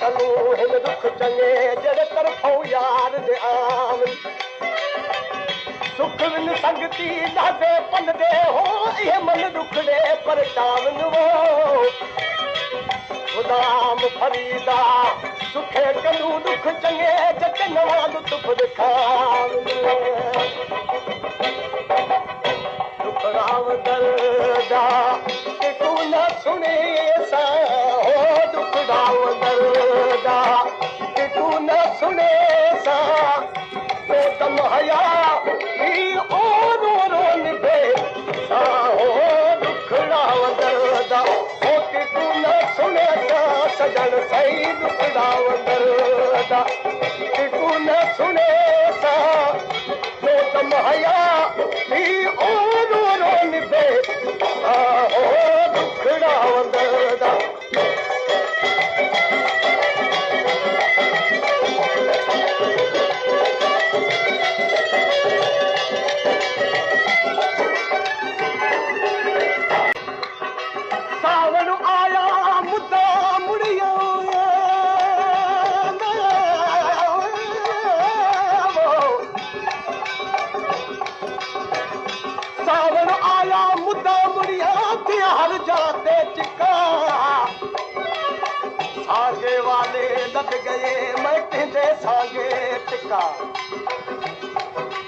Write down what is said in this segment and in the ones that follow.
कलू हिन दुख चङे जहिड़े तरफ़ों यार दे आम सुख विन संगती ॾाढे पल दे हो इहे मन दुखड़े पर टावन वो ख़ुदाम फरीदा सुखे कलू दुख चङे जटे नवा लुत्फ ॾेखावन दुखड़ाव दर्दा कि तू न सुने सा हो दुखड़ाव दर्दा कि तू न सुने सा तो दम हया ही ओ रो रो निभे सा हो दुखड़ाव दर्दा हो कि तू न सुने सा सजन सही दुखड़ाव दर्दा कि तू न सुने सा तो दम हया ही ओ रो रो निभे सा हो दुखड़ाव दर्दा सावन आया मुद्दा मुड़िया सावन आया मुद्दा मुड़िया हर जाते चिका सागे वाले लग गए मैं कहते सागे टिका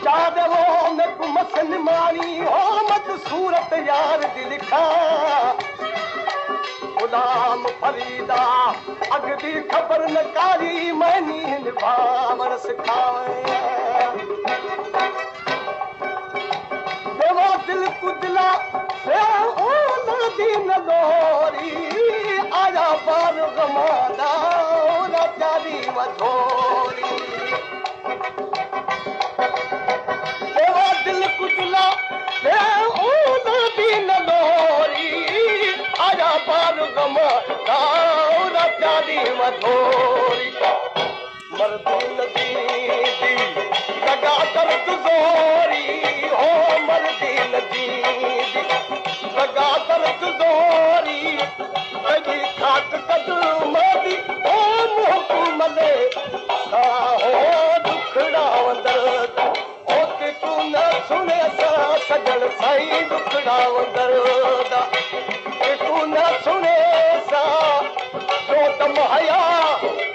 चादवो में कुमसन मारी हो मत सूरत यार दी लिखा गुलाम फरीदा अगदी खबर न कारी मैनी निभावन सिखावे देवा दिल कुदला से ओ नदी न दोरी आया बार गमादा ना प्यारी मझोरी देवा दिल कुदला से ओ नदी न दोरी आया बार गमादा ना प्यारी मझोरी मर्दी नदी दी लगा कर जोरी हो मर्दी नदी दी लगा कर जोरी कदी खाक कदमादी ओ मुहकू मले सा हो दुखड़ा दर्द हो के तू न सुने सा सजन सही दुखड़ा दर्द के तू न सुने सा तो दम हया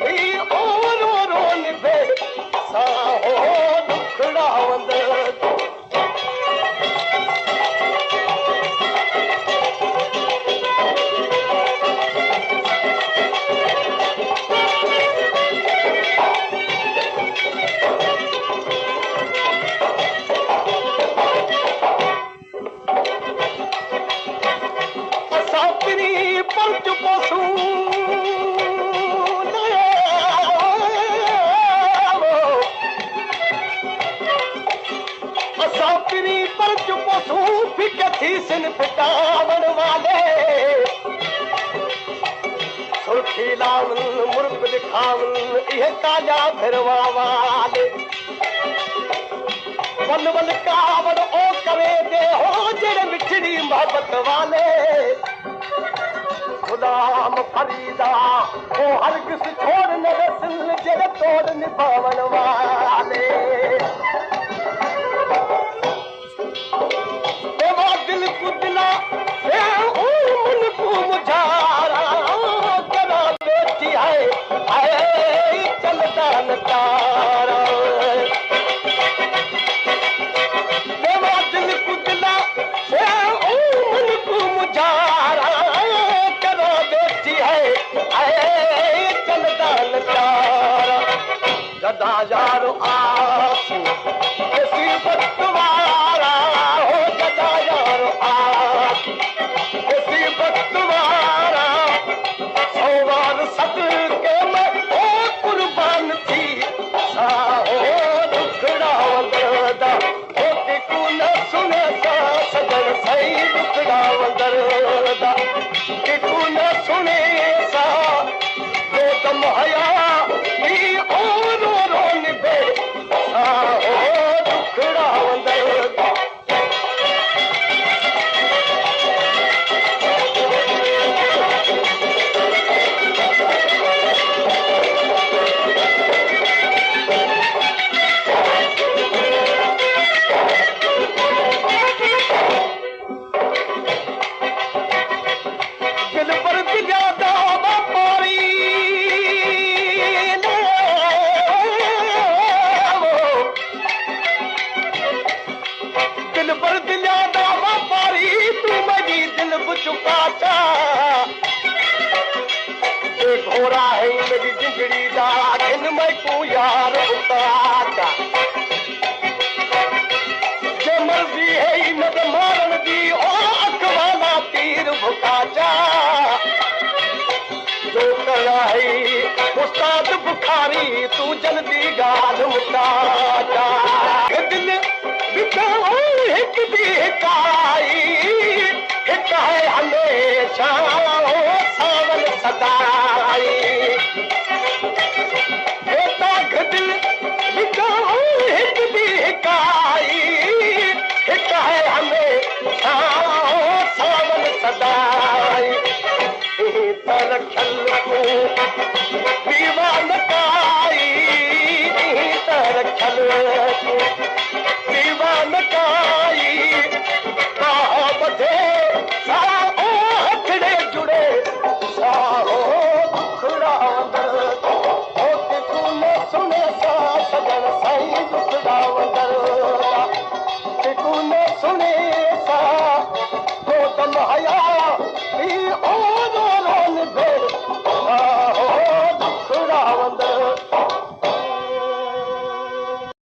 ही ओ रो रो निभे सा हो दुखड़ा दर्द पिटावन वाले सुर्खी लावन मुर्ग दिखावन इहे ताजा फिरवा वाले वन वन कावड़ ओ करे दे हो जेड़े मिठड़ी मोहब्बत वाले गुलाम फरीदा ओ हरगिज़ छोड़ न रसिल जेड़े तोड़ निभावन वाले दिल कुदला से मन को मुझारा करा बेटी है चलता न तारा देवा दिल कुदला से मन को मुझारा करा बेटी है चलता न तारा गदा यारो आसू ऐसी बदवारा हो गदा यारो आसू ऐसी बदवारा सोवार सदके में ओ कुर्बान थी सा हो दुखड़ा दर्दा हो के तू न सुने सा सजन सही दुखड़ा दर्दा के तू न सुने सा जो दम हया नी ओ रो रो निभे सा हो दुखड़ा दर्दा चुका चा घोड़ा है मेरी जिंदड़ी दा इन मैं को यार उतारा जे मर्जी है इन दे मारन दी ओ अखवाना तीर भुका जा जो करा है उस्ताद बुखारी तू जल्दी गाल मुका जा दिल बिकाओ एक भी हिकाई हिक है हमेशा सावन सदाई दिल बिकाओ एक भी हिकाई हिक है हमेशा सावन सदाई तरखल को दीवान काई तरखल को दीवान काई बधे साओ हथड़े जुड़े साओ दुखड़ा वंदर होके तू न सुने सा सजन साईं दुखड़ा वंदर तू न सुने सा तो दम हया